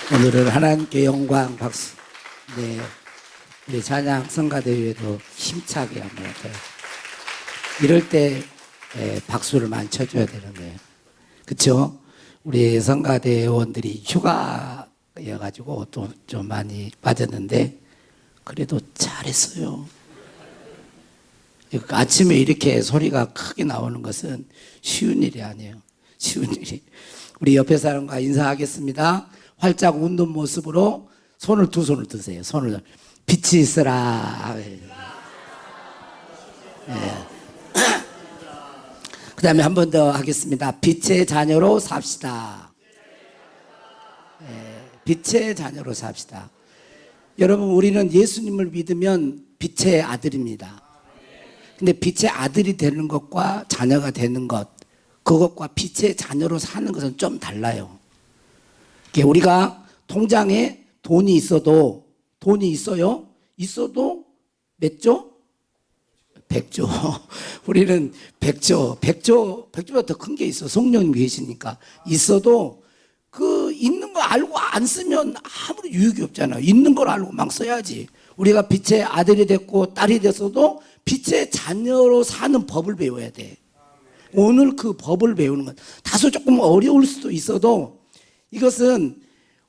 오늘은 하나님께 영광 박수. 네, 우리 찬양 성가대회도 힘차게 한번 해요. 이럴 때 박수를 많이 쳐줘야 되는 거예요. 그렇죠? 우리 성가대원들이 휴가여가지고 또 좀 많이 빠졌는데 그래도 잘했어요. 아침에 이렇게 소리가 크게 나오는 것은 쉬운 일이 아니에요. 쉬운 일이. 우리 옆에 사람과 인사하겠습니다. 활짝 웃는 모습으로 두 손을 드세요. 손을 빛이 있으라. 그 다음에 한 번 더 하겠습니다. 빛의 자녀로 삽시다. 빛의 자녀로 삽시다. 여러분, 우리는 예수님을 믿으면 빛의 아들입니다. 근데 빛의 아들이 되는 것과 자녀가 되는 것, 그것과 빛의 자녀로 사는 것은 좀 달라요. 우리가 통장에 돈이 있어요? 있어도 몇 조? 100조. 우리는 100조보다 더 큰 게 있어. 성령님 계시니까. 있어도 그 있는 거 알고 안 쓰면 아무리 유익이 없잖아요. 있는 걸 알고 막 써야지. 우리가 빛의 아들이 됐고 딸이 됐어도 빛의 자녀로 사는 법을 배워야 돼. 오늘 그 법을 배우는 것 다소 조금 어려울 수도 있어도 이것은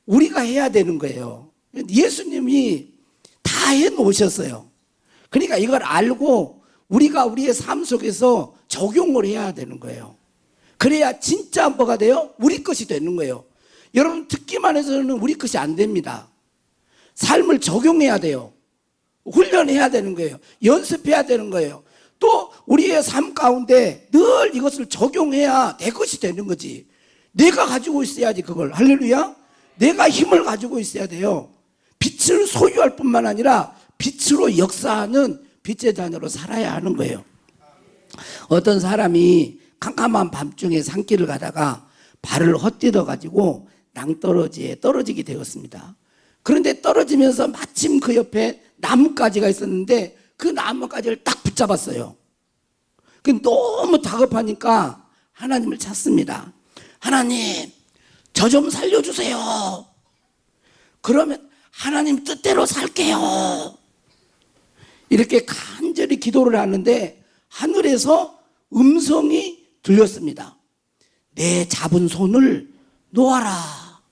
우리가 해야 되는 거예요. 예수님이 다 해놓으셨어요. 그러니까 이걸 알고 우리가 우리의 삶 속에서 적용을 해야 되는 거예요. 그래야 진짜 뭐가 돼요? 우리 것이 되는 거예요. 여러분, 듣기만 해서는 우리 것이 안 됩니다. 삶을 적용해야 돼요. 훈련해야 되는 거예요. 연습해야 되는 거예요. 또 우리의 삶 가운데 늘 이것을 적용해야 내 것이 되는 거지. 내가 가지고 있어야지 그걸. 할렐루야. 내가 힘을 가지고 있어야 돼요. 빛을 소유할 뿐만 아니라 빛으로 역사하는 빛의 자녀로 살아야 하는 거예요. 어떤 사람이 캄캄한 밤중에 산길을 가다가 발을 헛디뎌 가지고 낭떠러지에 떨어지게 되었습니다. 그런데 떨어지면서 마침 그 옆에 나뭇가지가 있었는데 그 나뭇가지를 딱 붙잡았어요. 너무 다급하니까 하나님을 찾습니다. 하나님, 저 좀 살려주세요. 그러면 하나님 뜻대로 살게요. 이렇게 간절히 기도를 하는데 하늘에서 음성이 들렸습니다. 내 잡은 손을 놓아라.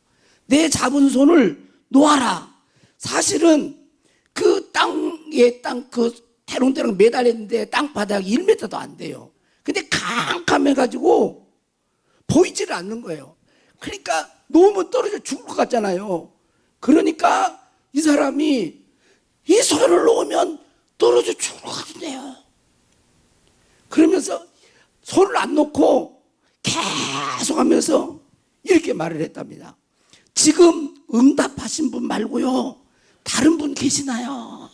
내 잡은 손을 놓아라. 사실은 그 그 대롱대롱 매달렸는데 땅바닥이 1m도 안 돼요. 근데 캄캄해가지고 보이지를 않는 거예요. 그러니까 너무 떨어져 죽을 것 같잖아요. 그러니까 이 사람이 이 손을 놓으면 떨어져 죽을 것 같은데요. 그러면서 손을 안 놓고 계속 하면서 이렇게 말을 했답니다. 지금 응답하신 분 말고요, 다른 분 계시나요?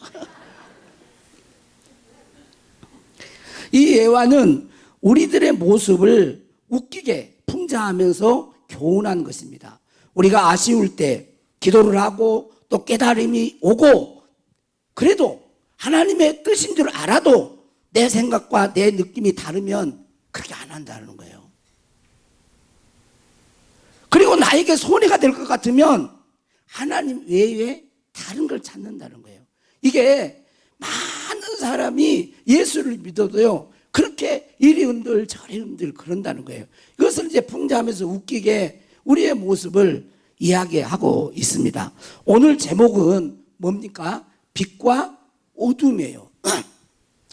이 예화는 우리들의 모습을 웃기게 풍자하면서 교훈한 것입니다. 우리가 아쉬울 때 기도를 하고 또 깨달음이 오고 그래도 하나님의 뜻인 줄 알아도 내 생각과 내 느낌이 다르면 그렇게 안 한다는 거예요. 그리고 나에게 손해가 될 것 같으면 하나님 외에 다른 걸 찾는다는 거예요. 이게 많은 사람이 예수를 믿어도요, 그렇게 이리 흔들 저리 흔들 그런다는 거예요. 이것을 이제 풍자하면서 웃기게 우리의 모습을 이야기하고 있습니다. 오늘 제목은 뭡니까? 빛과 어둠이에요.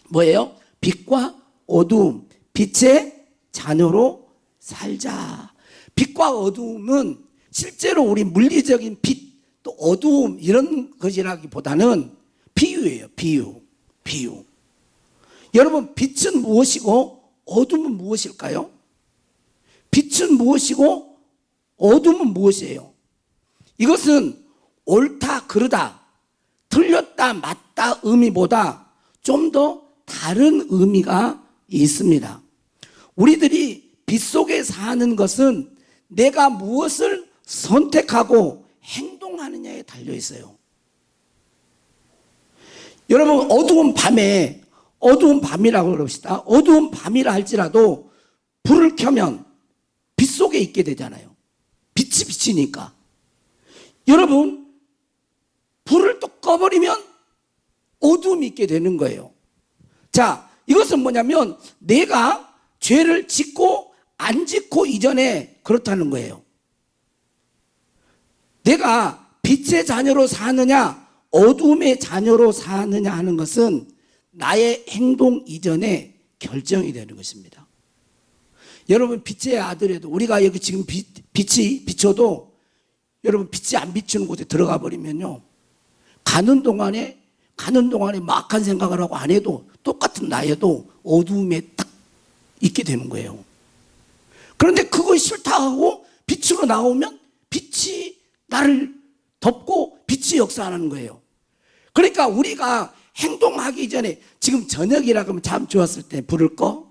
뭐예요? 빛과 어둠. 빛의 자녀로 살자. 빛과 어둠은 실제로 우리 물리적인 빛, 또 어두움 이런 것이라기보다는 비유예요. 비유. 여러분, 빛은 무엇이고 어둠은 무엇일까요? 빛은 무엇이고 어둠은 무엇이에요? 이것은 옳다 그르다, 틀렸다 맞다 의미보다 좀 더 다른 의미가 있습니다. 우리들이 빛 속에 사는 것은 내가 무엇을 선택하고 행동하느냐에 달려 있어요. 여러분, 어두운 밤이라고 그럽시다. 어두운 밤이라 할지라도 불을 켜면 빛 속에 있게 되잖아요. 빛이 비치니까. 여러분, 불을 또 꺼버리면 어둠이 있게 되는 거예요. 자, 이것은 뭐냐면 내가 죄를 짓고 안 짓고 이전에 그렇다는 거예요. 내가 빛의 자녀로 사느냐 어둠의 자녀로 사느냐 하는 것은 나의 행동 이전에 결정이 되는 것입니다. 여러분, 빛의 아들에도 우리가 여기 지금 빛이 비춰도 여러분, 빛이 안 비추는 곳에 들어가 버리면요, 가는 동안에 막한 생각을 하고 안 해도 똑같은 나여도 어두움에 딱 있게 되는 거예요. 그런데 그거 싫다 하고 빛으로 나오면 빛이 나를 덮고 빛이 역사하는 거예요. 그러니까 우리가 행동하기 전에, 지금 저녁이라 그러면 참 좋았을 때 불을 켜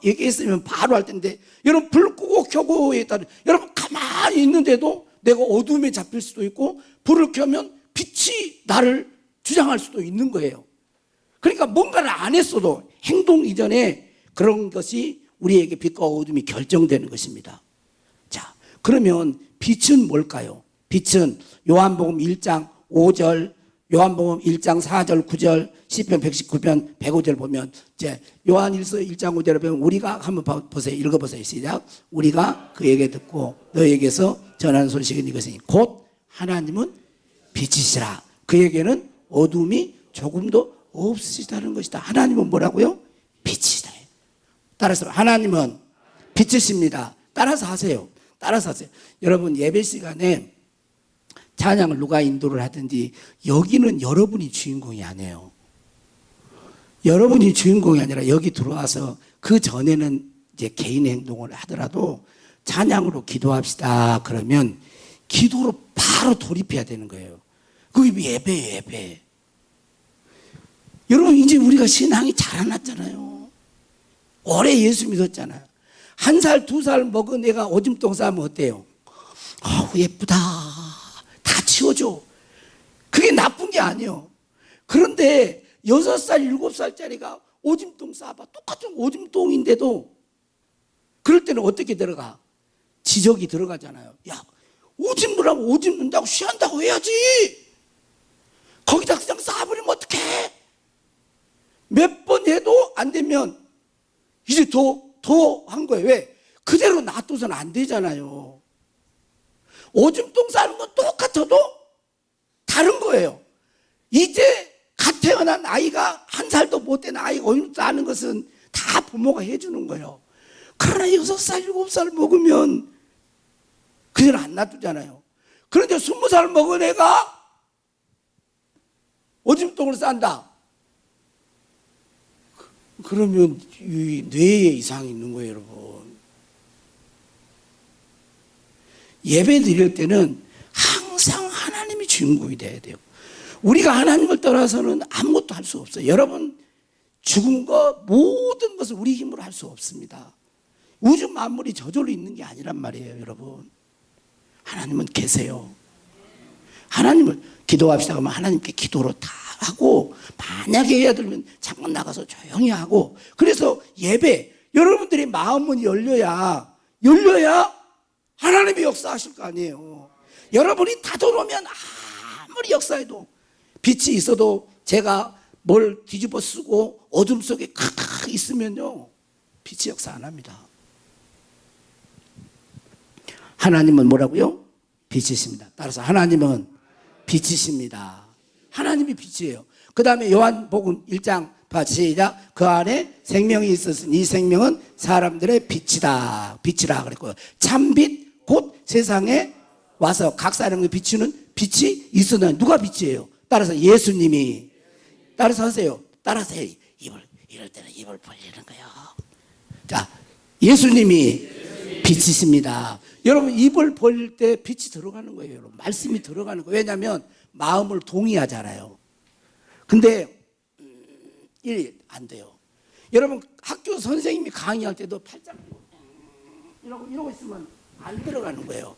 얘기했으면 바로 할 텐데, 여러분 불 끄고 켜고에 따른, 여러분 가만히 있는데도 내가 어둠에 잡힐 수도 있고 불을 켜면 빛이 나를 주장할 수도 있는 거예요. 그러니까 뭔가를 안 했어도 행동 이전에 그런 것이 우리에게 빛과 어둠이 결정되는 것입니다. 자, 그러면 빛은 뭘까요? 빛은 요한복음 1장 5절, 요한복음 1장 4절 9절, 시편 119편 105절 보면, 이제 요한일서 1장 5절에 보면 우리가 한번 보세요. 읽어보세요. 시작. 우리가 그에게 듣고 너에게서 전하는 소식은 이것이니 곧 하나님은 빛이시라. 그에게는 어둠이 조금도 없으시다는 것이다. 하나님은 뭐라고요? 빛이다. 따라서 하나님은 빛이십니다. 따라서 하세요. 따라서 하세요. 여러분, 예배 시간에 찬양을 누가 인도를 하든지 여기는 여러분이 주인공이 아니에요. 여러분이 주인공이 아니라 여기 들어와서 그 전에는 이제 개인 행동을 하더라도 찬양으로 기도합시다 그러면 기도로 바로 돌입해야 되는 거예요. 그게 예배예요, 예배. 여러분, 이제 우리가 신앙이 자라났잖아요. 오래 예수 믿었잖아요. 1살, 2살 먹은 애가 오줌똥 싸면 어때요? 예쁘다. 다 치워줘. 그게 나쁜 게 아니에요. 그런데 6살, 7살짜리가 오줌똥 싸봐. 똑같은 오줌똥인데도 그럴 때는 어떻게 들어가? 지적이 들어가잖아요. 야, 오줌 누라고 오줌 눈다고 쉬한다고 해야지. 거기다 그냥 싸버리면 어떡해? 몇 번 해도 안 되면 이제 더 한 거예요. 왜? 그대로 놔둬서는 안 되잖아요. 오줌똥 싸는 건 똑같아도 다른 거예요. 이제 갓 태어난 아이가 1살도 못 된 아이가 오줌 싸는 것은 다 부모가 해주는 거예요. 그러나 6살, 7살 먹으면 그대로 안 놔두잖아요. 그런데 20살 먹은 애가 오줌똥을 싼다. 그러면 뇌에 이상이 있는 거예요, 여러분. 예배 드릴 때는 항상 하나님이 주인공이 돼야 돼요. 우리가 하나님을 떠나서는 아무것도 할 수 없어요. 여러분, 죽은 거 모든 것을 우리 힘으로 할 수 없습니다. 우주 만물이 저절로 있는 게 아니란 말이에요, 여러분. 하나님은 계세요. 하나님을 기도합시다 그러면 하나님께 기도로 다 하고, 만약에 해야 되면 잠깐 나가서 조용히 하고, 그래서 예배, 여러분들의 마음은 열려야 하나님이 역사하실 거 아니에요. 여러분이 닫아놓으면 아무리 역사해도, 빛이 있어도 제가 뭘 뒤집어 쓰고 어둠 속에 있으면요, 빛이 역사 안 합니다. 하나님은 뭐라고요? 빛이십니다. 따라서 하나님은 빛이십니다. 하나님이 빛이에요. 그 다음에 요한복음 1장 시작. 그 안에 생명이 있었으니 이 생명은 사람들의 빛이다. 빛이라 그랬고, 참빛 곧 세상에 와서 각 사람에게 비추는 빛이 있으나 누가 빛이에요? 따라서 예수님이. 따라서 하세요. 따라서 해요. 이럴 때는 입을 벌리는 거예요. 자, 예수님이 빛이십니다. 여러분, 입을 벌릴 때 빛이 들어가는 거예요. 여러분, 말씀이 들어가는 거예요. 왜냐하면 마음을 동의하잖아요. 근데 안 돼요. 여러분, 학교 선생님이 강의할 때도 팔짱 이러고 있으면 안 들어가는 거예요.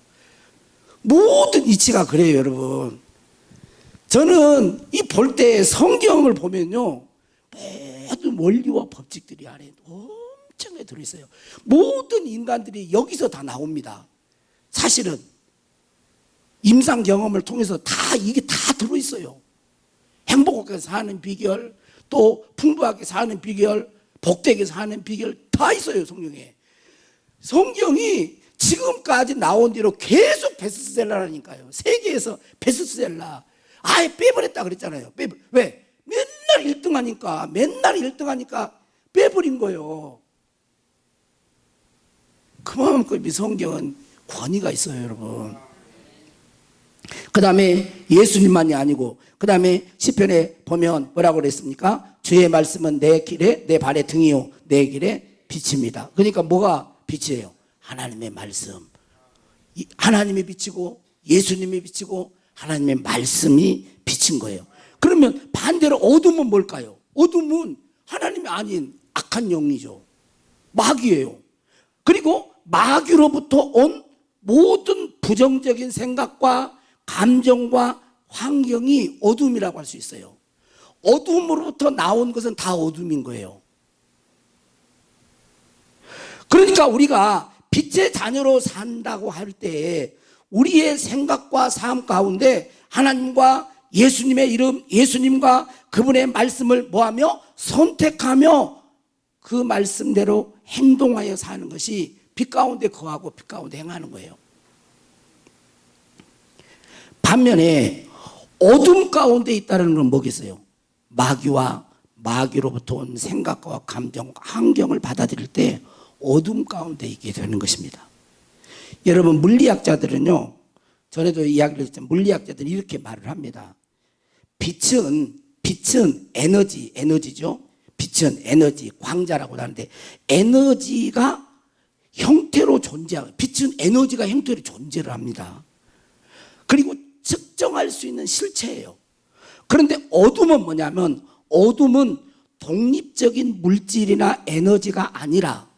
모든 이치가 그래요, 여러분. 저는 이 볼 때 성경을 보면요, 모든 원리와 법칙들이 안에 엄청나게 들어있어요. 모든 인간들이 여기서 다 나옵니다. 사실은 임상 경험을 통해서 다 이게 다 들어있어요. 행복하게 사는 비결, 또 풍부하게 사는 비결, 복되게 사는 비결 다 있어요, 성경에. 성경이 지금까지 나온 뒤로 계속 베스트셀러라니까요. 세계에서 베스트셀러. 아예 빼버렸다 그랬잖아요. 왜? 맨날 1등 하니까, 맨날 1등 하니까 빼버린 거예요. 그만큼 이 성경은 권위가 있어요, 여러분. 그 다음에 예수님만이 아니고, 그 다음에 시편에 보면 뭐라고 그랬습니까? 주의 말씀은 내 길에, 내 발의 등이요, 내 길에 빛입니다. 그러니까 뭐가 빛이에요? 하나님의 말씀. 하나님이 빛이고, 예수님이 빛이고, 하나님의 말씀이 빛인 거예요. 그러면 반대로 어둠은 뭘까요? 어둠은 하나님이 아닌 악한 영이죠. 마귀예요. 그리고 마귀로부터 온 모든 부정적인 생각과 감정과 환경이 어둠이라고 할 수 있어요. 어둠으로부터 나온 것은 다 어둠인 거예요. 그러니까 우리가 빛의 자녀로 산다고 할 때 우리의 생각과 삶 가운데 하나님과 예수님의 이름, 예수님과 그분의 말씀을 뭐하며 선택하며 그 말씀대로 행동하여 사는 것이 빛 가운데 거하고 빛 가운데 행하는 거예요. 반면에 어둠 가운데 있다는 건 뭐겠어요? 마귀와 마귀로부터 온 생각과 감정, 환경을 받아들일 때 어둠 가운데 있게 되는 것입니다. 여러분, 물리학자들은요, 전에도 이야기를 했지만 물리학자들은 이렇게 말을 합니다. 빛은 에너지죠. 빛은 에너지, 광자라고 하는데 에너지가 형태로 존재하고, 빛은 에너지가 형태로 존재를 합니다. 그리고 측정할 수 있는 실체예요. 그런데 어둠은 뭐냐면, 어둠은 독립적인 물질이나 에너지가 아니라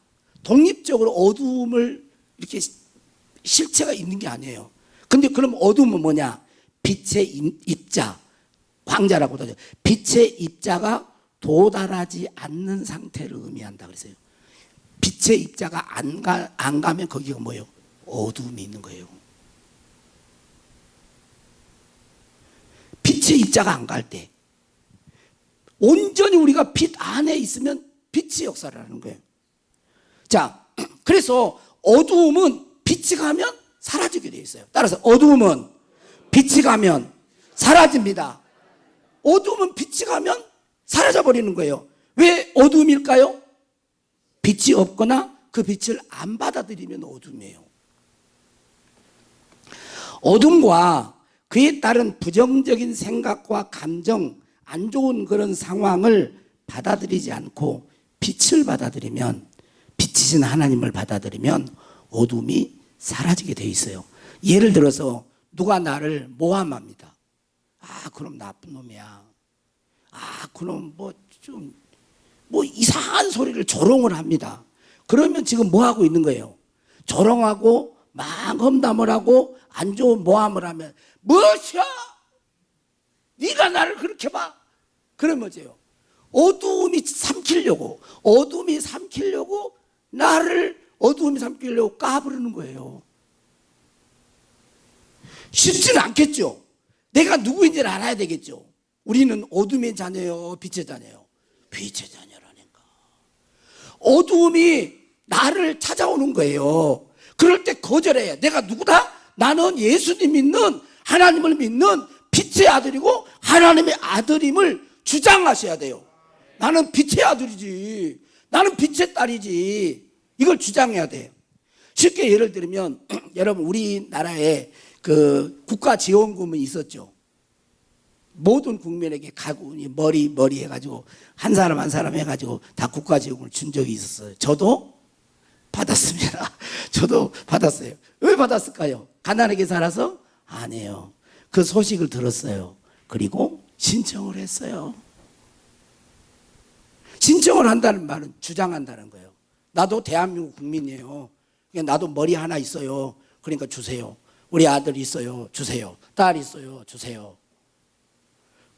독립적으로 어둠을 이렇게 실체가 있는 게 아니에요. 근데 그럼 어둠은 뭐냐? 빛의 입자, 광자라고 하죠. 빛의 입자가 도달하지 않는 상태를 의미한다 그랬어요. 빛의 입자가 안 가면 거기가 뭐예요? 어둠이 있는 거예요. 빛의 입자가 안 갈 때, 온전히 우리가 빛 안에 있으면 빛이 역사를 하는 거예요. 자, 그래서 어두움은 빛이 가면 사라지게 되어 있어요. 따라서 어두움은 빛이 가면 사라집니다. 어두움은 빛이 가면 사라져 버리는 거예요. 왜 어두움일까요? 빛이 없거나 그 빛을 안 받아들이면 어둠이에요. 어둠과 그에 따른 부정적인 생각과 감정, 안 좋은 그런 상황을 받아들이지 않고 빛을 받아들이면, 빛이신 하나님을 받아들이면 어둠이 사라지게 돼 있어요. 예를 들어서 누가 나를 모함합니다. 아, 그럼 나쁜 놈이야. 아, 그럼 뭐 이상한 소리를 조롱을 합니다. 그러면 지금 뭐 하고 있는 거예요? 조롱하고 막 험담을 하고 안 좋은 모함을 하면, 뭐야? 네가 나를 그렇게 봐? 그러면 뭐죠? 어둠이 삼키려고 어둠이 삼키려고 까부르는 거예요. 쉽지는 않겠죠. 내가 누구인지를 알아야 되겠죠. 우리는 어둠의 자녀요, 빛의 자녀요? 빛의 자녀라니까. 어둠이 나를 찾아오는 거예요. 그럴 때 거절해야. 내가 누구다? 나는 예수님 믿는, 하나님을 믿는 빛의 아들이고 하나님의 아들임을 주장하셔야 돼요. 나는 빛의 아들이지, 나는 빛의 딸이지, 이걸 주장해야 돼요. 쉽게 예를 들면 여러분, 우리나라에 그 국가지원금이 있었죠. 모든 국민에게 가구니 머리 해가지고 한 사람 한 사람 해가지고 다 국가지원금을 준 적이 있었어요. 저도 받았습니다. 저도 받았어요. 왜 받았을까요? 가난하게 살아서? 아니에요. 그 소식을 들었어요. 그리고 신청을 했어요. 신청을 한다는 말은 주장한다는 거예요. 나도 대한민국 국민이에요. 나도 머리 하나 있어요. 그러니까 주세요. 우리 아들 있어요. 주세요. 딸 있어요. 주세요.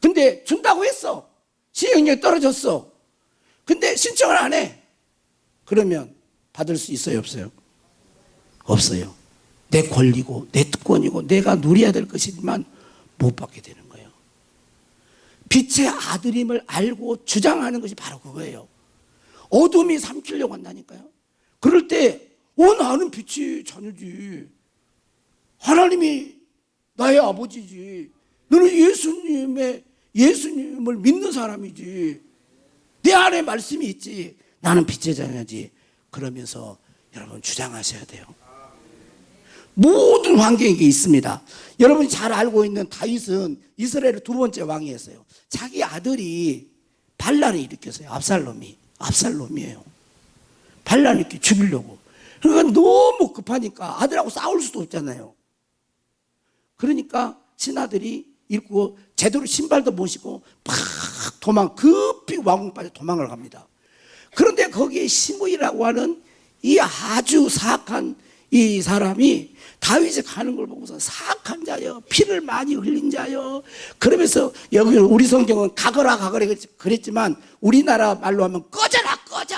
근데 준다고 했어. 시행령이 떨어졌어. 근데 신청을 안 해. 그러면 받을 수 있어요? 없어요? 없어요. 내 권리고 내 특권이고 내가 누려야 될 것이지만 못 받게 되는 거예요. 빛의 아들임을 알고 주장하는 것이 바로 그거예요. 어둠이 삼키려고 한다니까요. 그럴 때 나는 빛의 자녀지, 하나님이 나의 아버지지, 너는 예수님을 믿는 사람이지, 내 안에 말씀이 있지, 나는 빛의 자녀지, 그러면서 여러분 주장하셔야 돼요. 모든 환경이 있습니다. 여러분이 잘 알고 있는 다윗은 이스라엘의 두 번째 왕이었어요. 자기 아들이 반란을 일으켰어요. 압살롬이에요. 반란을 이렇게 죽이려고. 그러니까 너무 급하니까 아들하고 싸울 수도 없잖아요. 그러니까 신하들이 읽고 제대로 신발도 못 신고 막 급히 왕궁까지 도망을 갑니다. 그런데 거기에 시므이라고 하는 이 아주 사악한 이 사람이 다윗이 가는 걸 보고서 사악한 자여, 피를 많이 흘린 자여, 그러면서 여기 우리 성경은 가거라 그랬지만 우리나라 말로 하면 꺼져라 꺼져,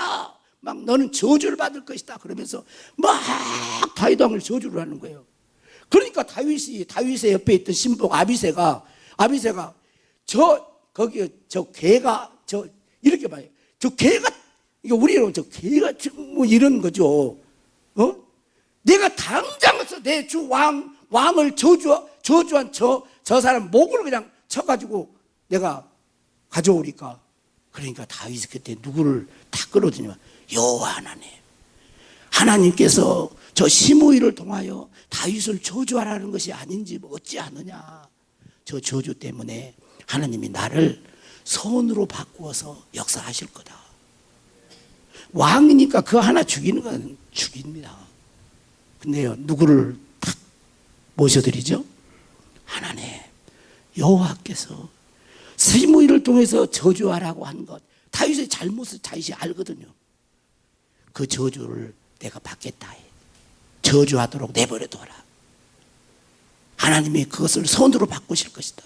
막 너는 저주를 받을 것이다 그러면서 막 다윗 왕을 저주를 하는 거예요. 그러니까 다윗의 옆에 있던 신복 아비새가 저 개가 이렇게 봐요. 저 개가, 이게 우리로 저 개가 지금 뭐 이런 거죠. 내가 당장에서 내 주 왕을 저주한 저 사람 목을 그냥 쳐가지고 내가 가져오니까. 그러니까 다윗이 그때 누구를 다 끌어들이면 여호와 하나님께서 저 시므이를 통하여 다윗을 저주하라는 것이 아닌지 뭐 어찌 아느냐. 저 저주 때문에 하나님이 나를 선으로 바꾸어서 역사하실 거다. 왕이니까 그 하나 죽이는 건 죽입니다. 근데요, 누구를 딱 모셔드리죠? 하나님, 여호와께서 시므이를 통해서 저주하라고 한 것, 다윗의 잘못을 다윗이 알거든요. 그 저주를 내가 받겠다. 저주하도록 내버려둬라. 하나님이 그것을 선으로 바꾸실 것이다.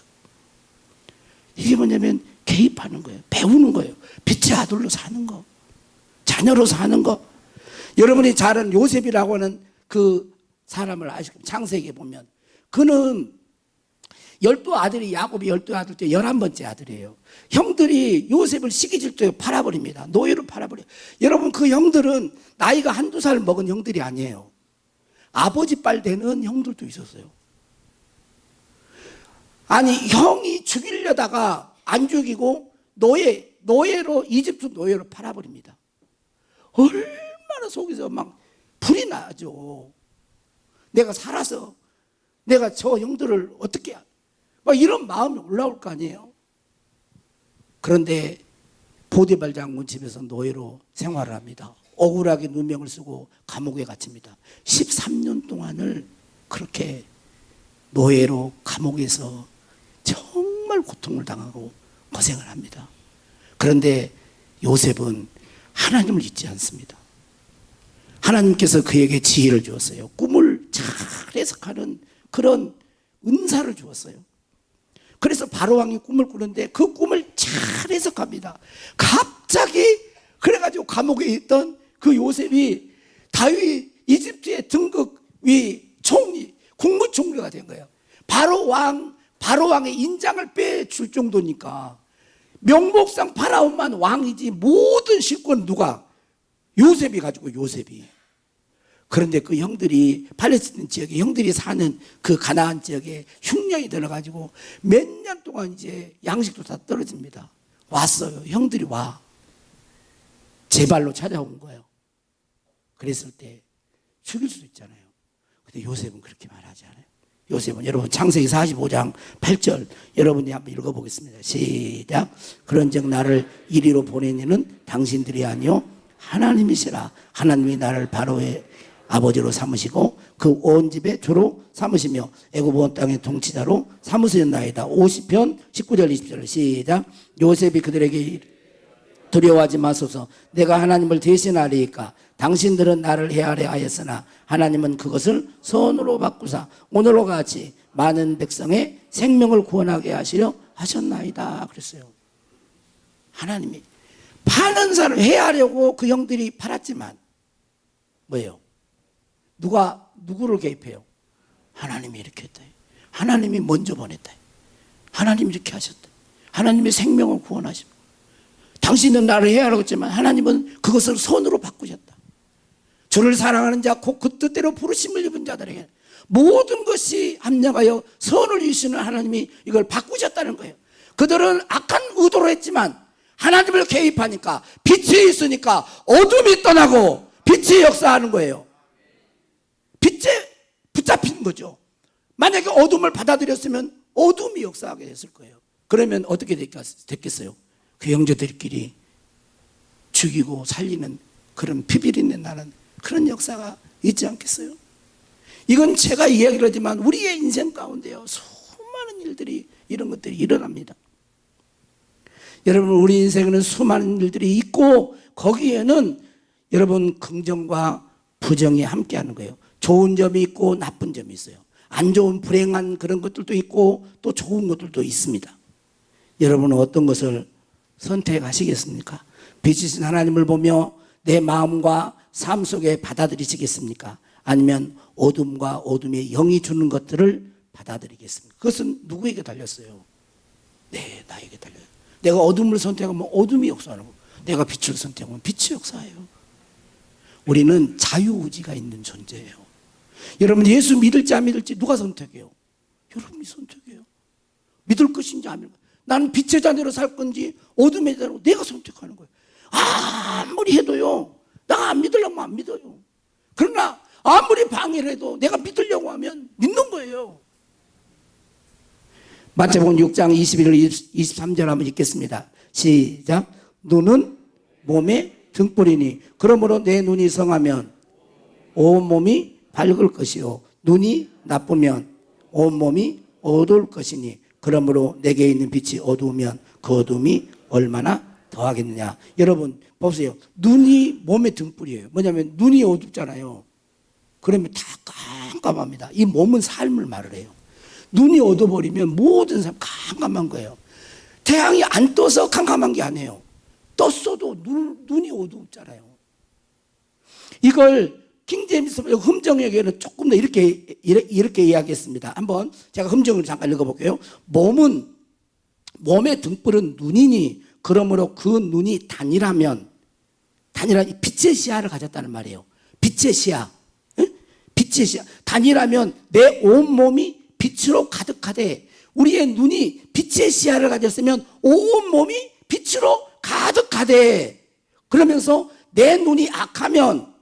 이게 뭐냐면 개입하는 거예요. 배우는 거예요. 빛의 아들로 사는 거, 자녀로 사는 거. 여러분이 잘 아는 요셉이라고 하는 그 사람을 아시고 창세기에 보면 그는 12아들이 야곱이 12아들 중 11번째 아들이에요. 형들이 요셉을 시기 질투에 팔아버립니다. 노예로 팔아버려요. 여러분 그 형들은 나이가 한두 살 먹은 형들이 아니에요. 아버지 빨 되는 형들도 있었어요. 아니 형이 죽이려다가 안 죽이고 노예로 이집트 노예로 팔아버립니다. 얼마나 속에서 막 불이 나죠. 내가 살아서 내가 저 형들을 어떻게 막 이런 마음이 올라올 거 아니에요. 그런데 보디발 장군 집에서 노예로 생활을 합니다. 억울하게 누명을 쓰고 감옥에 갇힙니다. 13년 동안을 그렇게 노예로 감옥에서 정말 고통을 당하고 고생을 합니다. 그런데 요셉은 하나님을 잊지 않습니다. 하나님께서 그에게 지혜를 주었어요. 꿈을 잘 해석하는 그런 은사를 주었어요. 그래서 바로왕이 꿈을 꾸는데 그 꿈을 잘 해석합니다. 갑자기 그래가지고 감옥에 있던 그 요셉이 다윗 이집트의 등극 위 총리, 국무총리가 된 거예요. 바로왕의 인장을 빼줄 정도니까 명목상 파라오만 왕이지 모든 실권 누가? 요셉이 가지고 요셉이. 그런데 그 형들이 팔레스틴 지역에 형들이 사는 그 가나안 지역에 흉년이 들어가지고 몇 년 동안 이제 양식도 다 떨어집니다. 왔어요. 형들이 와. 제 발로 찾아온 거예요. 그랬을 때 죽일 수도 있잖아요. 근데 요셉은 그렇게 말하지 않아요. 요셉은 여러분 창세기 45장 8절 여러분이 한번 읽어보겠습니다. 시작. 그런즉 나를 이리로 보낸 이는 당신들이 아니요 하나님이시라. 하나님이 나를 바로의 아버지로 삼으시고 그 온 집의 주로 삼으시며 애굽 온 땅의 통치자로 삼으셨나이다. 50편 19절 20절 시작. 요셉이 그들에게 두려워하지 마소서. 내가 하나님을 대신하리이까. 당신들은 나를 헤아려 하였으나 하나님은 그것을 선으로 바꾸사 오늘과 같이 많은 백성의 생명을 구원하게 하시려 하셨나이다. 그랬어요. 하나님이 파는 사람을 헤아려고 그 형들이 팔았지만 뭐예요? 누구를 개입해요? 하나님이 이렇게 했다. 하나님이 먼저 보냈다. 하나님이 이렇게 하셨다. 하나님의 생명을 구원하십니다. 당신은 나를 해하라고 했지만 하나님은 그것을 선으로 바꾸셨다. 주를 사랑하는 자 곧 그 뜻대로 부르심을 입은 자들에게 모든 것이 합력하여 선을 이루시는 하나님이 이걸 바꾸셨다는 거예요. 그들은 악한 의도로 했지만 하나님을 개입하니까 빛이 있으니까 어둠이 떠나고 빛이 역사하는 거예요. 빛에 붙잡힌 거죠. 만약에 어둠을 받아들였으면 어둠이 역사하게 됐을 거예요. 그러면 어떻게 됐겠어요? 그 형제들끼리 죽이고 살리는 그런 피비린내 나는 그런 역사가 있지 않겠어요? 이건 제가 이야기를 하지만 우리의 인생 가운데요 수많은 일들이 이런 것들이 일어납니다. 여러분 우리 인생에는 수많은 일들이 있고 거기에는 여러분 긍정과 부정이 함께하는 거예요. 좋은 점이 있고 나쁜 점이 있어요. 안 좋은 불행한 그런 것들도 있고 또 좋은 것들도 있습니다. 여러분은 어떤 것을 선택하시겠습니까? 빛이신 하나님을 보며 내 마음과 삶 속에 받아들이시겠습니까? 아니면 어둠과 어둠의 영이 주는 것들을 받아들이겠습니까? 그것은 누구에게 달렸어요? 네, 나에게 달려요. 내가 어둠을 선택하면 어둠이 역사하는 거고 내가 빛을 선택하면 빛이 역사해요. 우리는 자유의지가 있는 존재예요. 여러분 예수 믿을지 안 믿을지 누가 선택해요? 여러분이 선택해요. 믿을 것인지 안 믿을 것인지. 나는 빛의 자녀로 살 건지 어둠의 자녀로 내가 선택하는 거예요. 아무리 해도요 내가 안 믿으려고 안 믿어요. 그러나 아무리 방해를 해도 내가 믿으려고 하면 믿는 거예요. 마태복음 6장 21절 23절 한번 읽겠습니다. 시작. 눈은 몸의 등불이니 그러므로 내 눈이 성하면 온몸이 밝을 것이요 눈이 나쁘면 온몸이 어두울 것이니 그러므로 내게 있는 빛이 어두우면 그 어둠이 얼마나 더하겠느냐. 여러분 보세요. 눈이 몸의 등불이에요. 뭐냐면 눈이 어둡잖아요. 그러면 다 깜깜합니다. 이 몸은 삶을 말을 해요. 눈이 어두워버리면 모든 삶 깜깜한 거예요. 태양이 안 떠서 깜깜한 게 아니에요. 떴어도 눈이 어둡잖아요. 이걸 킹제임스 흠정에게는 조금 더 이렇게 이야기했습니다. 한번 제가 흠정을 잠깐 읽어볼게요. 몸의 등불은 눈이니 그러므로 그 눈이 단이라면 빛의 시야를 가졌다는 말이에요. 빛의 시야. 빛의 시야. 단이라면 내 온몸이 빛으로 가득하되 우리의 눈이 빛의 시야를 가졌으면 온몸이 빛으로 가득하되 그러면서 내 눈이 악하면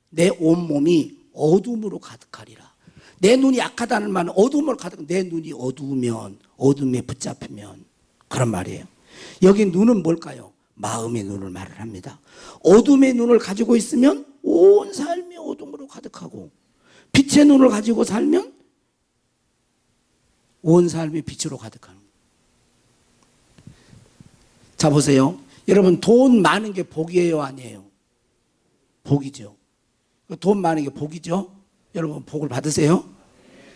내 온몸이 어둠으로 가득하리라. 내 눈이 악하다는 말은 어둠으로 가득 내 눈이 어두우면 어둠에 붙잡히면 그런 말이에요. 여기 눈은 뭘까요? 마음의 눈을 말을 합니다. 어둠의 눈을 가지고 있으면 온 삶이 어둠으로 가득하고 빛의 눈을 가지고 살면 온 삶이 빛으로 가득하는 거예요. 자 보세요. 여러분 돈 많은 게 복이에요 아니에요? 복이죠. 돈 많은 게 복이죠. 여러분 복을 받으세요.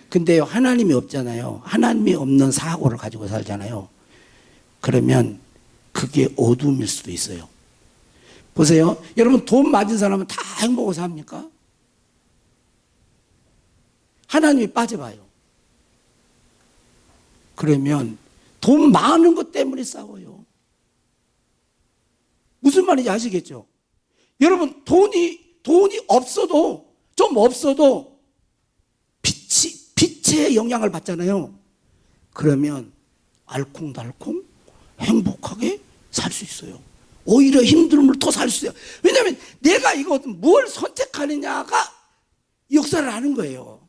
근데요 하나님이 없잖아요. 하나님이 없는 사고를 가지고 살잖아요. 그러면 그게 어둠일 수도 있어요. 보세요. 여러분 돈 많은 사람은 다 행복하고 삽니까? 하나님이 빠져봐요. 그러면 돈 많은 것 때문에 싸워요. 무슨 말인지 아시겠죠? 여러분 돈이 없어도 좀 없어도 빛의 영향을 받잖아요. 그러면 알콩달콩 행복하게 살 수 있어요. 오히려 힘듦을 더 살 수 있어요. 왜냐하면 내가 이거 뭘 선택하느냐가 역사를 하는 거예요.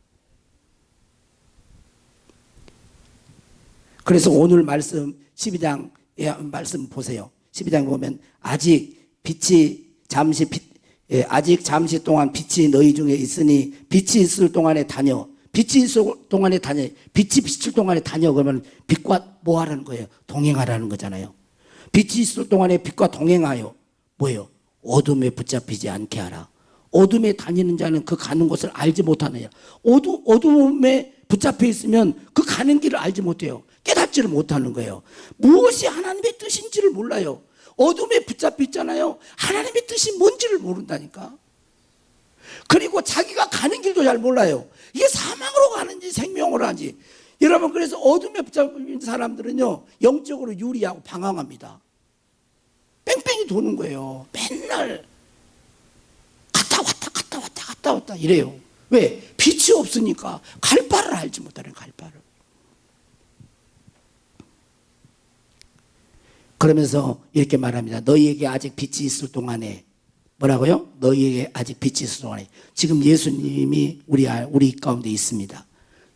그래서 오늘 말씀 12장의 말씀 보세요. 12장 보면 아직 잠시 동안 빛이 너희 중에 있으니 빛이 있을 동안에 다녀. 빛이 있을 동안에 다녀. 빛이 비칠 동안에 다녀. 그러면 빛과 뭐 하라는 거예요? 동행하라는 거잖아요. 빛이 있을 동안에 빛과 동행하여 뭐예요? 어둠에 붙잡히지 않게 하라. 어둠에 다니는 자는 그 가는 곳을 알지 못하느냐. 어둠에 붙잡혀 있으면 그 가는 길을 알지 못해요. 깨닫지를 못하는 거예요. 무엇이 하나님의 뜻인지를 몰라요. 어둠에 붙잡혀 있잖아요. 하나님의 뜻이 뭔지를 모른다니까. 그리고 자기가 가는 길도 잘 몰라요. 이게 사망으로 가는지 생명으로 가는지. 여러분, 그래서 어둠에 붙잡힌 사람들은요, 영적으로 유리하고 방황합니다. 뺑뺑이 도는 거예요. 맨날 갔다 왔다 갔다 왔다 갔다 왔다 이래요. 왜? 빛이 없으니까 갈 바를 알지 못하는, 갈 바를. 그러면서 이렇게 말합니다. 너희에게 아직 빛이 있을 동안에, 뭐라고요? 너희에게 아직 빛이 있을 동안에. 지금 예수님이 우리 가운데 있습니다.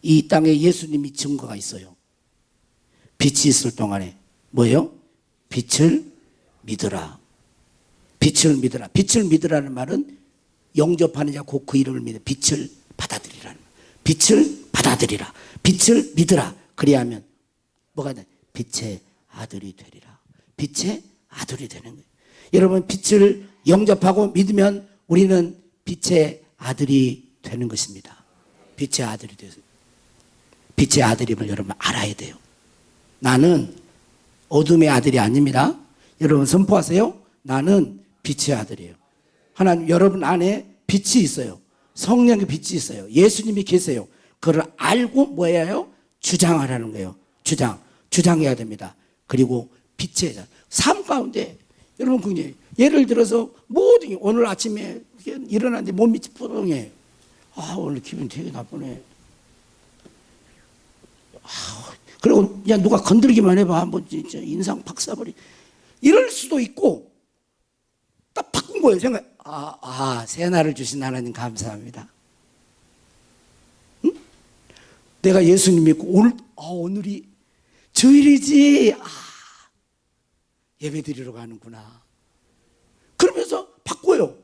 이 땅에 예수님이 증거가 있어요. 빛이 있을 동안에 뭐예요? 빛을 믿으라. 빛을 믿으라. 빛을 믿으라는 말은 영접하는 자 곧 그 이름을 믿어 빛을 받아들이라는 말. 빛을 받아들이라. 빛을 믿으라. 그리하면 뭐가 돼? 빛의 아들이 되리라. 빛의 아들이 되는 거예요. 여러분, 빛을 영접하고 믿으면 우리는 빛의 아들이 되는 것입니다. 빛의 아들이 되어서 빛의 아들임을 여러분 알아야 돼요. 나는 어둠의 아들이 아닙니다. 여러분 선포하세요. 나는 빛의 아들이에요. 하나님, 여러분 안에 빛이 있어요. 성령의 빛이 있어요. 예수님이 계세요. 그걸 알고 뭐예요? 주장하라는 거예요. 주장해야 됩니다. 그리고 빛의 삶 가운데 여러분, 그게 예를 들어서 모든 오늘 아침에 일어났는데 몸이 찌뿌둥해. 오늘 기분 되게 나쁘네. 그리고 야, 누가 건들기만 해봐, 한번 진짜 인상 박사버리. 이럴 수도 있고, 딱 바꾼 거예요. 생각. 새날을 주신 하나님 감사합니다. 응? 내가 예수님 믿고 오늘이 주일이지. 예배드리러 가는구나. 그러면서 바꿔요.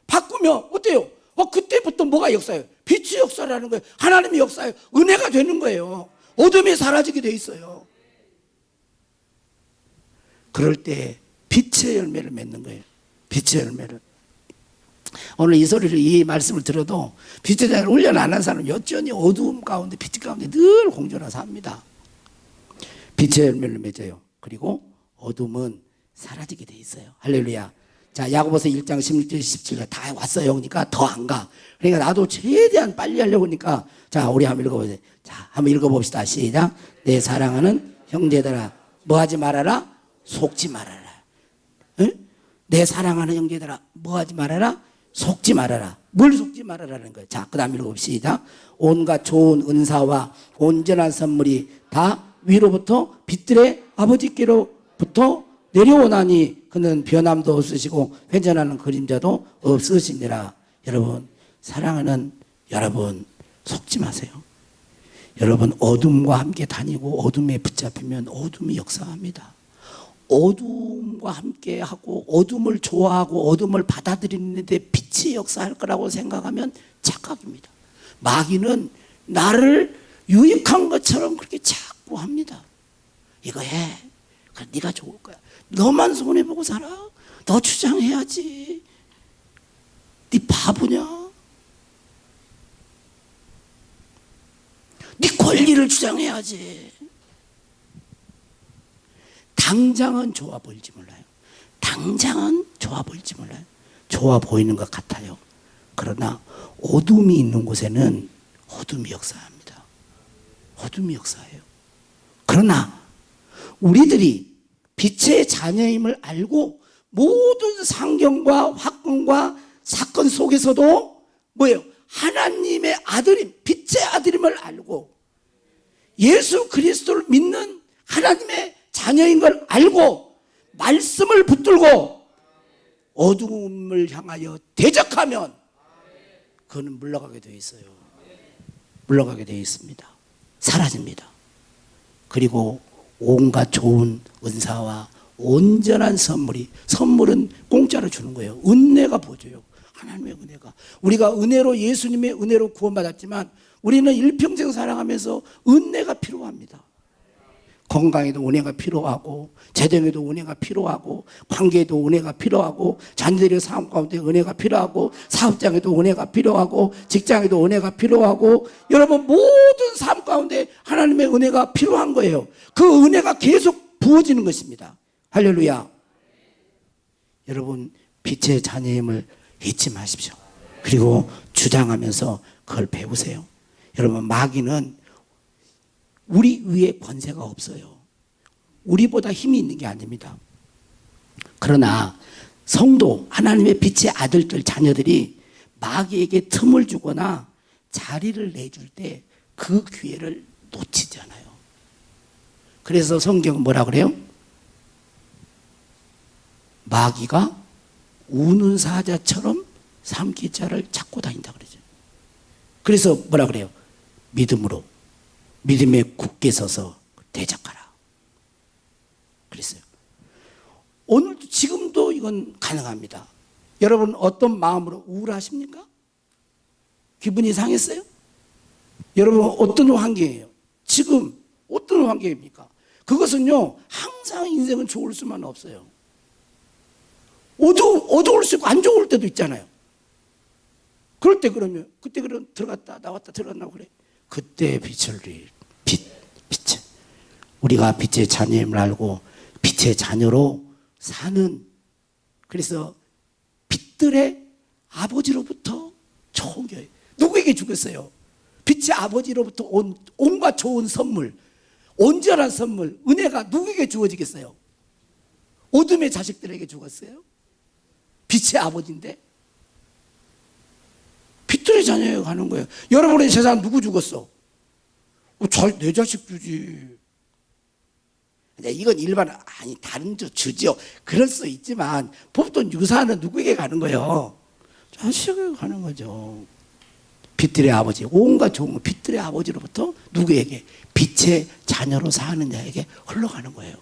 바꾸면 어때요? 그때부터 뭐가 역사예요? 빛의 역사라는 거예요. 하나님의 역사예요. 은혜가 되는 거예요. 어둠이 사라지게 돼 있어요. 그럴 때 빛의 열매를 맺는 거예요. 빛의 열매를. 오늘 이 소리를, 이 말씀을 들어도 빛의 자를 훈련 안 한 사람은 여전히 어두움 가운데, 빛 가운데 늘 공존하며 삽니다. 빛의 열매를 맺어요. 그리고 어둠은 사라지게 돼 있어요. 할렐루야. 자, 야고보서 1장 16절 17절 다 왔어요. 그러니까 더 안 가. 그러니까 나도 최대한 빨리 하려고 하니까, 자, 우리 한번 읽어보세요. 자, 한번 읽어봅시다. 시작. 내 사랑하는 형제들아, 뭐 하지 말아라? 속지 말아라. 응? 내 사랑하는 형제들아, 뭐 하지 말아라? 속지 말아라. 뭘 속지 말아라는 거예요. 자, 그 다음 읽어봅시다. 온갖 좋은 은사와 온전한 선물이 다 위로부터 빛들의 아버지께로부터 내려오나니 그는 변함도 없으시고 회전하는 그림자도 없으시니라. 여러분, 사랑하는 여러분, 속지 마세요. 여러분, 어둠과 함께 다니고 어둠에 붙잡히면 어둠이 역사합니다. 어둠과 함께 하고 어둠을 좋아하고 어둠을 받아들이는데 빛이 역사할 거라고 생각하면 착각입니다. 마귀는 나를 유익한 것처럼 그렇게 자꾸 합니다. 이거 해. 그래, 네가 좋을 거야. 너만 손해보고 살아? 너 주장해야지. 네 바보냐? 네 권리를 주장해야지. 당장은 좋아 보일지 몰라요. 당장은 좋아 보일지 몰라요. 좋아 보이는 것 같아요. 그러나 어둠이 있는 곳에는 어둠이 역사합니다. 어둠이 역사해요. 그러나 우리들이 빛의 자녀임을 알고 모든 상경과 화건과 사건 속에서도 뭐예요? 하나님의 아들임, 빛의 아들임을 알고 예수 그리스도를 믿는 하나님의 자녀인 걸 알고 말씀을 붙들고 어둠을 향하여 대적하면 그는 물러가게 되어 있어요. 물러가게 되어 있습니다. 사라집니다. 그리고 온갖 좋은 은사와 온전한 선물은 공짜로 주는 거예요. 은혜가 보여줘요. 하나님의 은혜가. 우리가 은혜로, 예수님의 은혜로 구원받았지만 우리는 일평생 살아가면서 은혜가 필요합니다. 건강에도 은혜가 필요하고, 재정에도 은혜가 필요하고, 관계에도 은혜가 필요하고, 자녀들의 삶 가운데 은혜가 필요하고, 사업장에도 은혜가 필요하고, 직장에도 은혜가 필요하고, 여러분 모든 삶 가운데 하나님의 은혜가 필요한 거예요. 그 은혜가 계속 부어지는 것입니다. 할렐루야. 여러분, 빛의 자녀임을 잊지 마십시오. 그리고 주장하면서 그걸 배우세요. 여러분, 마귀는 우리 위에 권세가 없어요. 우리보다 힘이 있는 게 아닙니다. 그러나 성도, 하나님의 빛의 아들들, 자녀들이 마귀에게 틈을 주거나 자리를 내줄 때 그 기회를 놓치잖아요. 그래서 성경은 뭐라 그래요? 마귀가 우는 사자처럼 삼키자를 찾고 다닌다 그러죠. 그래서 뭐라 그래요? 믿음으로, 믿음에 굳게 서서 대적하라 그랬어요. 오늘도, 지금도 이건 가능합니다. 여러분, 어떤 마음으로 우울하십니까? 기분이 상했어요? 여러분, 어떤 환경이에요? 지금 어떤 환경입니까? 그것은요, 항상 인생은 좋을 수만 없어요. 어두울 수 있고 안 좋을 때도 있잖아요. 그럴 때 그러면, 그때 그럼 들어갔다 나왔다 들어갔나 그래. 그때 빛을 빛. 우리가 빛의 자녀임을 알고 빛의 자녀로 사는, 그래서 빛들의 아버지로부터 좋은 교회. 누구에게 주겠어요? 빛의 아버지로부터 온 온갖 좋은 선물, 온전한 선물, 은혜가 누구에게 주어지겠어요? 어둠의 자식들에게 주었어요? 빛의 아버지인데 빛들의 자녀에 가는 거예요. 여러분의 세상 누구 죽었어? 내 자식 주지. 이건 일반, 아니 다른 주죠. 그럴 수 있지만 보통 유산은 누구에게 가는 거예요? 자식에게 가는 거죠. 빛들의 아버지, 온갖 좋은 거 빛들의 아버지로부터 누구에게? 빛의 자녀로 사는 자에게 흘러가는 거예요.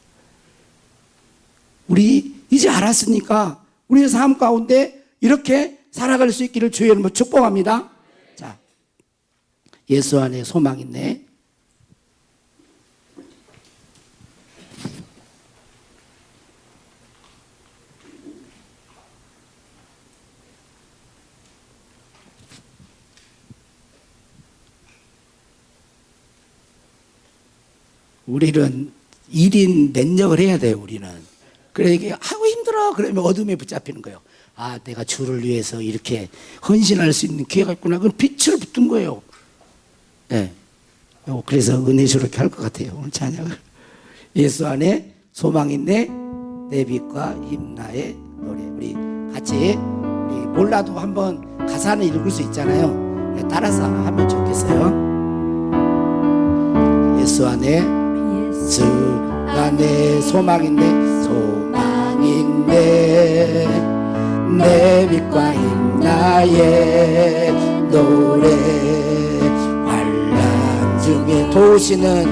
우리 이제 알았으니까 우리의 삶 가운데 이렇게 살아갈 수 있기를 주의 이름으로 축복합니다. 자, 예수 안에 소망 있네. 우리는 1인 면역을 해야 돼요, 우리는. 그래, 이게, 아이고, 힘들어. 그러면 어둠에 붙잡히는 거예요. 아, 내가 주를 위해서 이렇게 헌신할 수 있는 기회가 있구나. 그건 빛으로 붙은 거예요. 예. 네. 그래서 은혜주로 이렇게 할 것 같아요, 오늘 찬양을. 예수 안에 소망 있네, 내 빛과 힘 나의 노래. 우리 같이, 우리 몰라도 한번 가사는 읽을 수 있잖아요. 따라서 하면 좋겠어요. 예수 안에 소망인데, 소망인데, 내 빛과 힘 나의 노래. 환난 중에 도우시는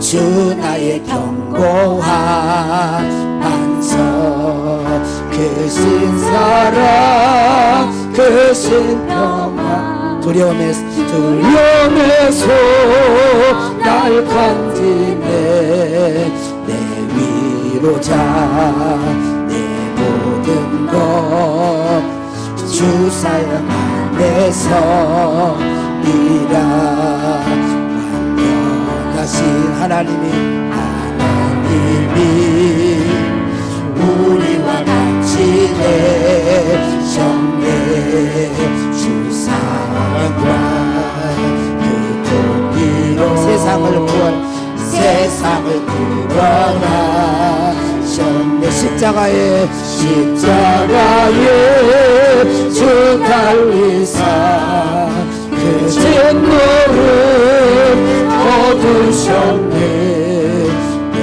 주 나의 견고한 반석. 크신 사랑, 크신 평화. 두려움에서 날 건지네. 내 위로자, 내 모든 것 주 사랑 안에서 이라. 완전하신 하나님이 우리와 같이 내셨네. 주 사랑과 그 도리로 세상을 구원하셨네. 십자가에 주 달리사 그 진노를 거두셨네. 내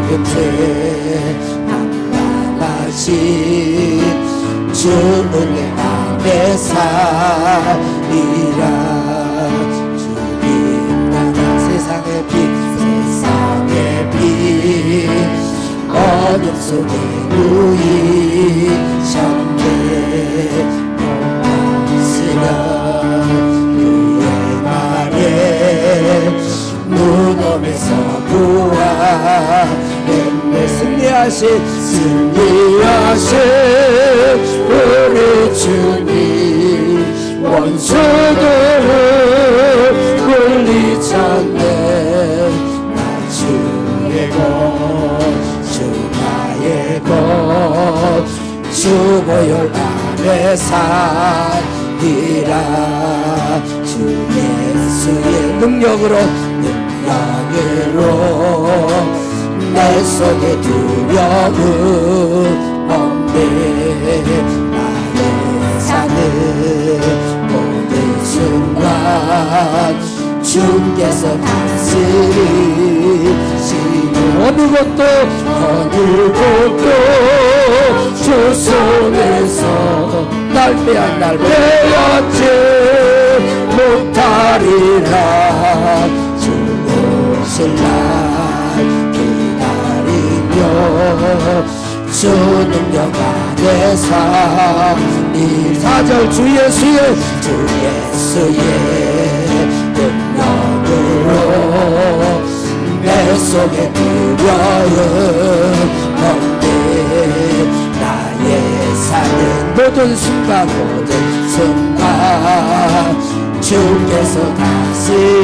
곁에 담당하신 주 은혜 안에 살리라. 주님 나라 세상의 빛 어둠 속에 누이셨네. 고맙으라 그의 말에 무덤에서 부활했네. 승리하신 우리 주님. 원수들을 물리쳤네. 나 주의 것, 주 나의 것, 주 주보혈 안에 살리라. 주 예수의 능력으로 내 속에 두려움 없네. 나의 사는 모든 순간 주께서 다스리시는 어느 것도 주 손에서 날 빼앗지 못하리라. 주 오실 날 기다리며 주 능력 안에서 이 4절 주 예수의 능력으로 내 속에 두려움 없네. 나의 사는 모든 순간 주께서 다스리시네.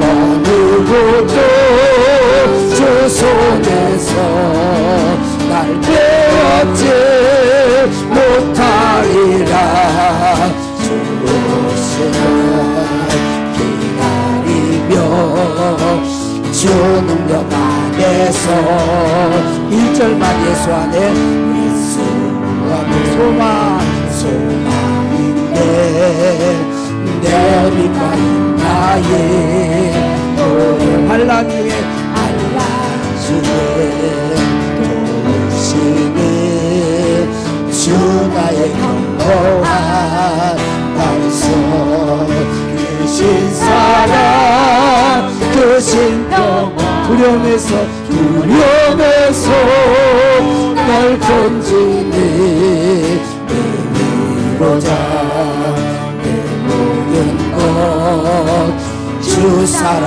어느 곳도 주 손에서 날 빼앗지 못하리라. 주 오시는 기다리며 주 능력 안에서 1절만 예수 안에 소망인데 내 빛과 나의 반란 중에 도우시는 주 나의 견고한 반석. 크신 사랑 크신 평화 두려움에서 날 건지니 내 위로자 내 모든 것 주 사랑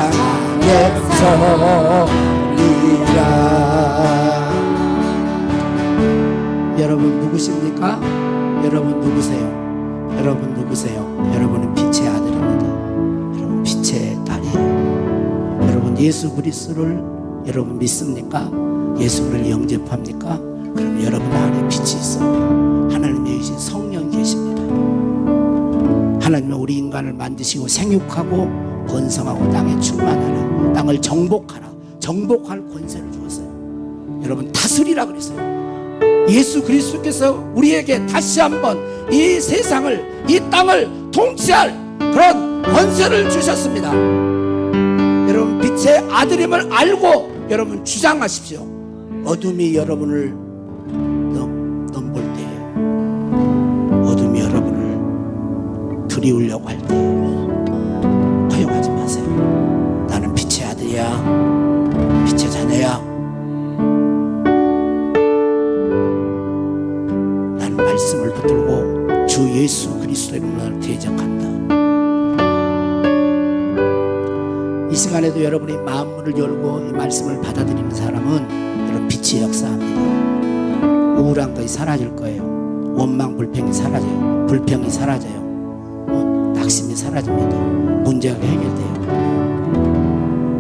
안에서 리라. 여러분 누구십니까? 여러분 누구세요? 여러분 누구세요? 여러분은 빛의 아들입니다. 여러분 빛의 딸이에요. 여러분 예수 그리스도를 여러분 믿습니까? 예수 그리스도를 영접합니까? 그럼 여러분 안에 빛이 있어요. 하나님의 이신 성령이 계십니다. 하나님은 우리 인간을 만드시고 생육하고 번성하고 땅에 충만하라. 땅을 정복할 권세를 주었어요. 여러분 다스리라 그랬어요. 예수 그리스도께서 우리에게 다시 한번 이 세상을 이 땅을 통치할 그런 권세를 주셨습니다. 여러분 빛의 아들임을 알고 여러분 주장하십시오. 어둠이 여러분을 넘볼 때, 어둠이 여러분을 들이우려고 할 때 허용하지 마세요. 나는 빛의 아들이야, 빛의 자녀야. 나는 말씀을 붙들고 주 예수 그리스도의 이름으로 대적한다. 이 시간에도 여러분이 마음문을 열고 이 말씀을 받아들이는 사람은 여러분 빛이 역사합니다. 우울한 것이 사라질 거예요. 원망 불평이 사라져요. 불평이 사라져요. 낙심이 사라집니다. 문제가 해결돼요.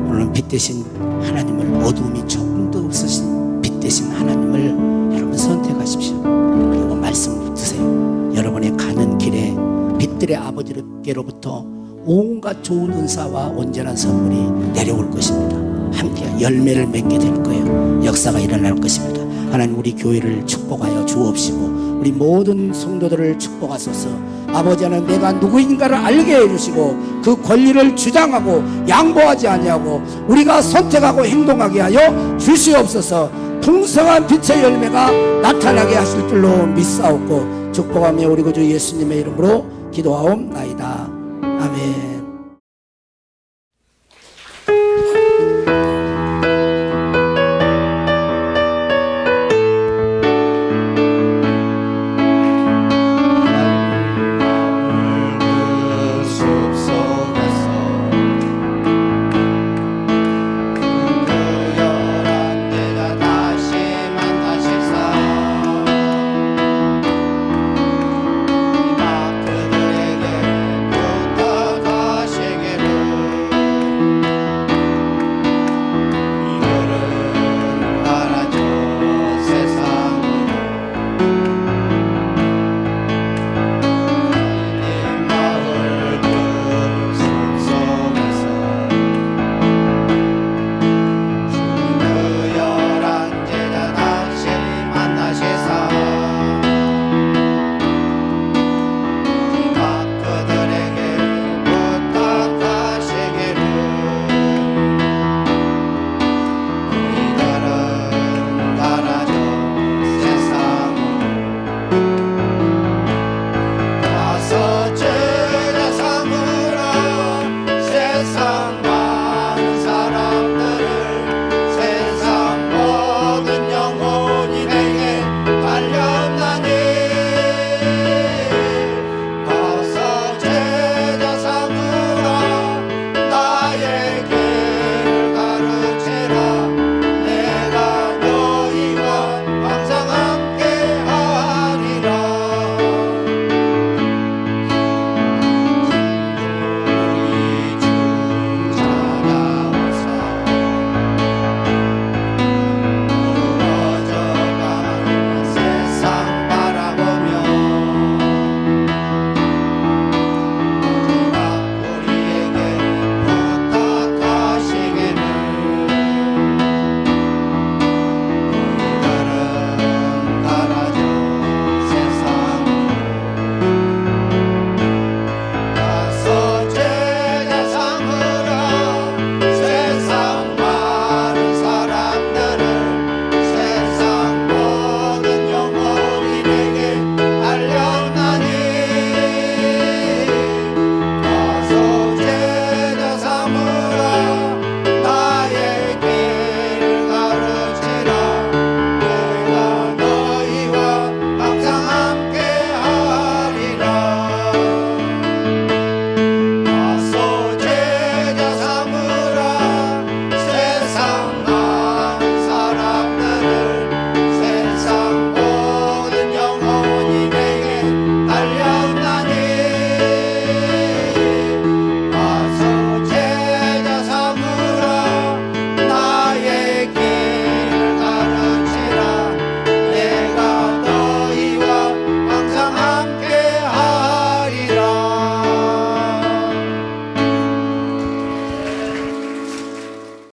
오늘은 빛 대신 하나님을, 어두움이 조금도 없으신 빛 대신 하나님을 여러분 선택하십시오. 그리고 말씀을 붙드세요. 여러분의 가는 길에 빛들의 아버지께로부터 온갖 좋은 은사와 온전한 선물이 내려올 것입니다. 함께 열매를 맺게 될 거예요. 역사가 일어날 것입니다. 하나님 우리 교회를 축복하여 주옵시고 우리 모든 성도들을 축복하소서. 아버지 하나님, 내가 누구인가를 알게 해주시고 그 권리를 주장하고 양보하지 아니하고 우리가 선택하고 행동하게 하여 주시옵소서. 풍성한 빛의 열매가 나타나게 하실 줄로 믿사옵고 축복하며 우리 구주 예수님의 이름으로 기도하옵나이다. 아멘.